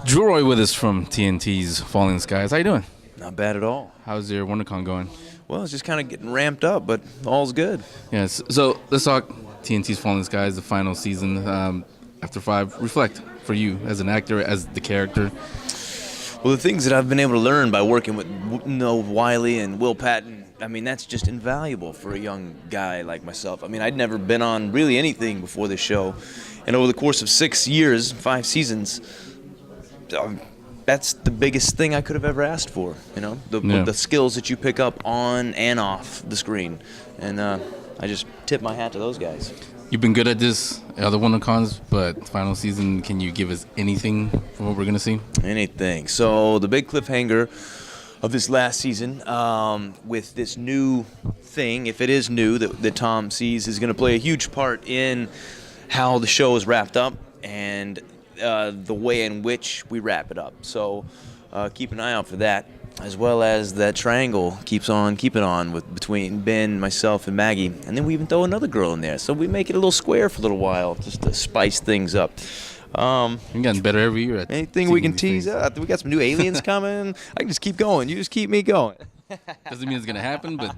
Drew Roy with us from TNT's Falling Skies. How you doing? Not bad at all. How's your WonderCon going? Well, it's just kind of getting ramped up, but all's good. Yes. So let's talk TNT's Falling Skies, the final season. After 5, reflect for you as an actor, as the character. Well, the things that I've been able to learn by working with Wiley and Will Patton, I mean, that's just invaluable for a young guy like myself. I mean, I'd never been on really anything before this show. And over the course of 6 years, 5 seasons, that's the biggest thing I could have ever asked for, you know, the skills that you pick up on and off the screen. And I just tip my hat to those guys. You've been good at this, other WonderCons, but final season, can you give us anything from what we're going to see? Anything. So the big cliffhanger of this last season, with this new thing, if it is new, that Tom sees is going to play a huge part in how the show is wrapped up and the way in which we wrap it up. So keep an eye out for that, as well as that triangle keeps on keeping on between Ben, myself, and Maggie. And then we even throw another girl in there. So we make it a little square for a little while just to spice things up. You're getting better every year. Anything we can tease out. We got some new aliens coming. I can just keep going. You just keep me going. Doesn't mean it's going to happen, but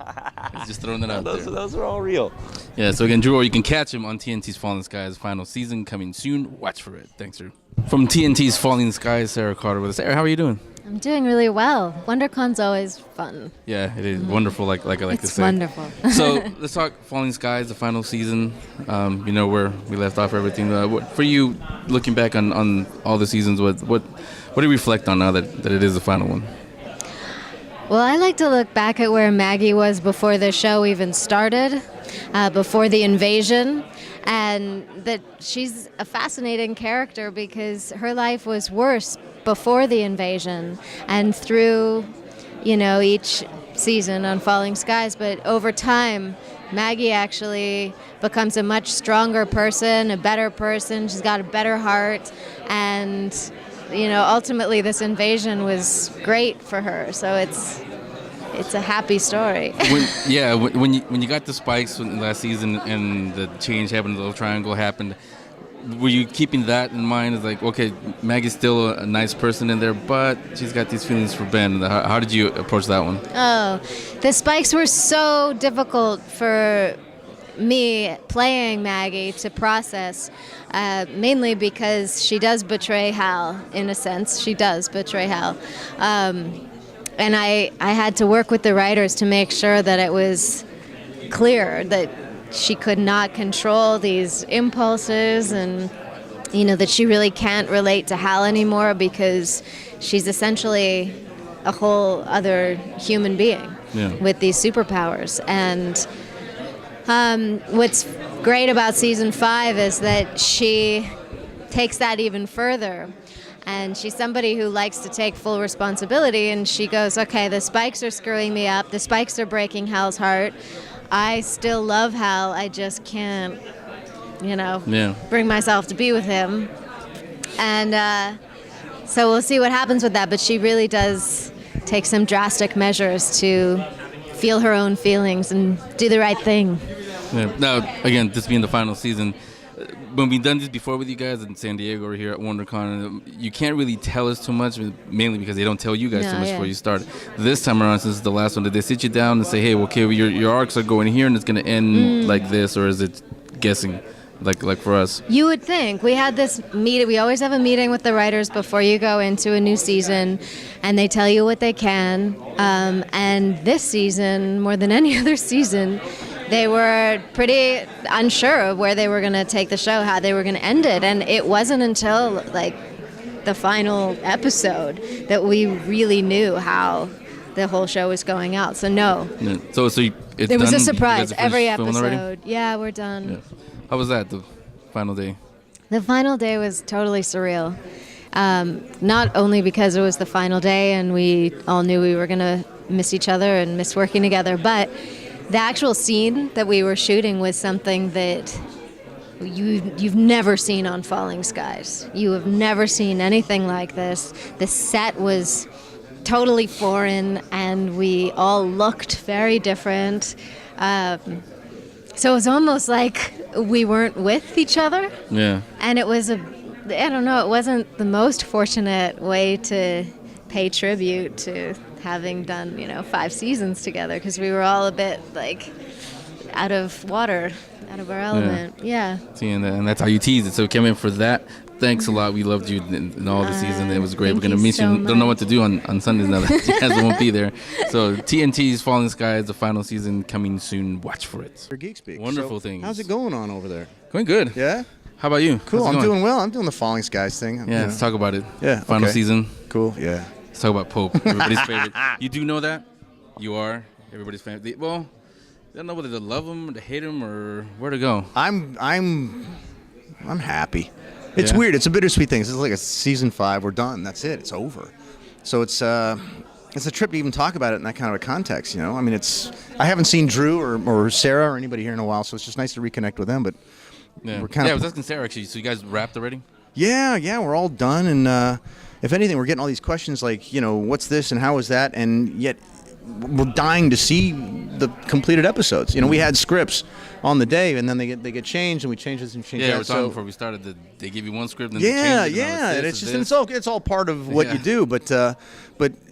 it's just throwing it out there. Those are all real. Yeah, so again, Drew, you can catch him on TNT's Falling Skies final season coming soon. Watch for it. Thanks, Drew. From TNT's Falling Skies, Sarah Carter with us. Sarah, how are you doing? I'm doing really well. WonderCon's always fun. Yeah, it is wonderful, like I like to say. It's wonderful. So let's talk Falling Skies, the final season. You know where we left off everything. For you, looking back on all the seasons, what do you reflect on now that it is the final one? Well, I like to look back at where Maggie was before the show even started, before the invasion, and that she's a fascinating character because her life was worse before the invasion and through, each season on Falling Skies. But over time, Maggie actually becomes a much stronger person, a better person. She's got a better heart, and ultimately this invasion was great for her. So it's a happy story. When you got the spikes last season and the change happened, the little triangle happened, were you keeping that in mind? It's like, okay, Maggie's still a nice person in there, but she's got these feelings for Ben. How did you approach that one? Oh, the spikes were so difficult for me playing Maggie to process, mainly because she does betray Hal, in a sense. She does betray Hal. And I had to work with the writers to make sure that it was clear that she could not control these impulses and, that she really can't relate to Hal anymore because she's essentially a whole other human being with these superpowers. And what's great about season 5 is that she takes that even further. And she's somebody who likes to take full responsibility, and she goes, okay, the spikes are screwing me up. The spikes are breaking Hal's heart. I still love Hal. I just can't, bring myself to be with him. And so we'll see what happens with that. But she really does take some drastic measures to feel her own feelings and do the right thing. Yeah. Now, again, this being the final season, when we've done this before with you guys in San Diego or here at WonderCon, you can't really tell us too much, mainly because they don't tell you guys too much before you start. This time around, since it's the last one, did they sit you down and say, hey, okay, your arcs are going here and it's going to end like this, or is it guessing like for us? You would think. We had this meeting. We always have a meeting with the writers before you go into a new season, and they tell you what they can. And this season, more than any other season, they were pretty unsure of where they were going to take the show, how they were going to end it. And it wasn't until, the final episode that we really knew how the whole show was going out. So, no. Yeah. So it's it done? was a surprise. Every episode. Already? Yeah, we're done. Yeah. How was that, the final day? The final day was totally surreal. Not only because it was the final day and we all knew we were going to miss each other and miss working together, but the actual scene that we were shooting was something that you've never seen on Falling Skies. You have never seen anything like this. The set was totally foreign, and we all looked very different. So it was almost like we weren't with each other. Yeah. And it was I don't know, it wasn't the most fortunate way to pay tribute to having done, 5 seasons together, because we were all a bit like out of water, out of our element. Yeah. See, and that's how you tease it. So come in for that. Thanks a lot. We loved you in all the season. It was great. We're going to miss you. Don't know what to do on Sundays now that you guys won't be there. So TNT's Falling Skies, the final season coming soon. Watch for it. For Geek Speak. Wonderful things. How's it going on over there? Going good. Yeah? How about you? Cool. I'm doing well. I'm doing the Falling Skies thing. Yeah, let's talk about it. Yeah. Final season. Cool. Yeah. Let's talk about Pope, everybody's favorite. You do know that? You are everybody's favorite. Well, I don't know whether to love him or to hate him or where to go. I'm happy. It's weird. It's a bittersweet thing. This is like a season 5. We're done. That's it. It's over. So it's a trip to even talk about it in that kind of a context. I mean, I haven't seen Drew or Sarah or anybody here in a while, so it's just nice to reconnect with them. But we're kind of. I was asking Sarah actually. So you guys wrapped already? Yeah, we're all done, and if anything, we're getting all these questions like, what's this and how is that, and yet we're dying to see the completed episodes. We had scripts on the day, and then they get changed, and we change this and change that. Yeah, we were talking before we started that they give you one script, and then yeah, they change it, and it's just it's all part of what you do. But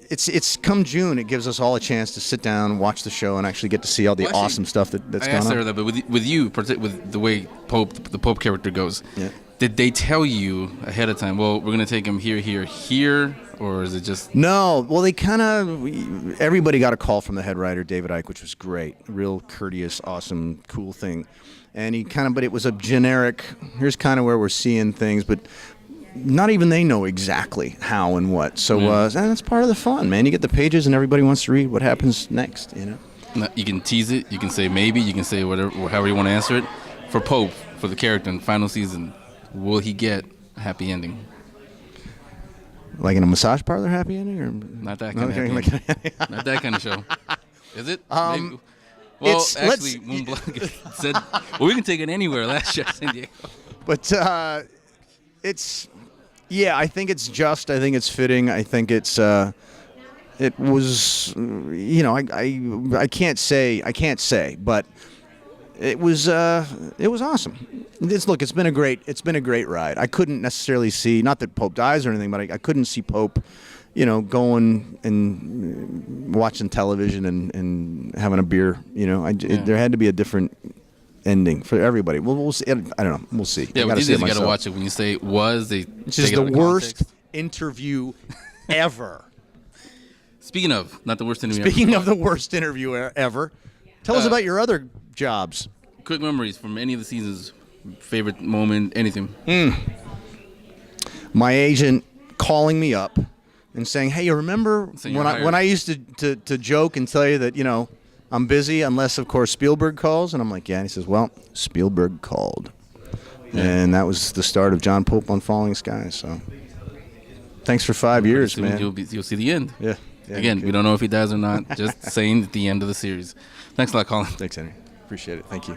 it's come June, it gives us all a chance to sit down, watch the show, and actually get to see all the awesome stuff that's going on. I asked Sarah that, but with you, with the way the Pope character goes. Yeah. Did they tell you ahead of time, well, we're going to take him here, or is it just... No. Well, everybody got a call from the head writer, David Icke, which was great. Real courteous, awesome, cool thing. And but it was a generic, here's kind of where we're seeing things, but not even they know exactly how and what. So that's part of the fun, man. You get the pages and everybody wants to read what happens next, You can tease it, you can say maybe, you can say whatever, however you want to answer it. For Pope, for the character in the final season, will he get a happy ending? Like in a massage parlor happy ending? Or not that kind of happy ending. Not that kind of show. Is it? Well, actually, Moonblood said, we can take it anywhere last year, San Diego. But I think it's just. I think it's fitting. I think it's. It was. I can't say, but. It was awesome. It's been a great ride. I couldn't necessarily see, not that Pope dies or anything, but I couldn't see Pope, going and watching television and having a beer. There had to be a different ending for everybody. We'll see. I don't know. We'll see. Yeah, you got to watch it. When you say it was, it's just the worst interview ever. Speaking of, not the worst interview Speaking of the worst interview ever, tell us about your other jobs. Quick memories from any of the seasons. Favorite moment, anything. My agent calling me up and saying, "Hey, you remember when I used to joke and tell you that I'm busy unless of course Spielberg calls?" And I'm like, "Yeah." And he says, "Well, Spielberg called," and that was the start of John Pope on Falling Skies. So thanks for 5 years, man. You'll see the end. Yeah. Again, we don't know if he dies or not. Just saying at the end of the series. Thanks a lot, Colin. Thanks, Henry. Appreciate it. Thank you.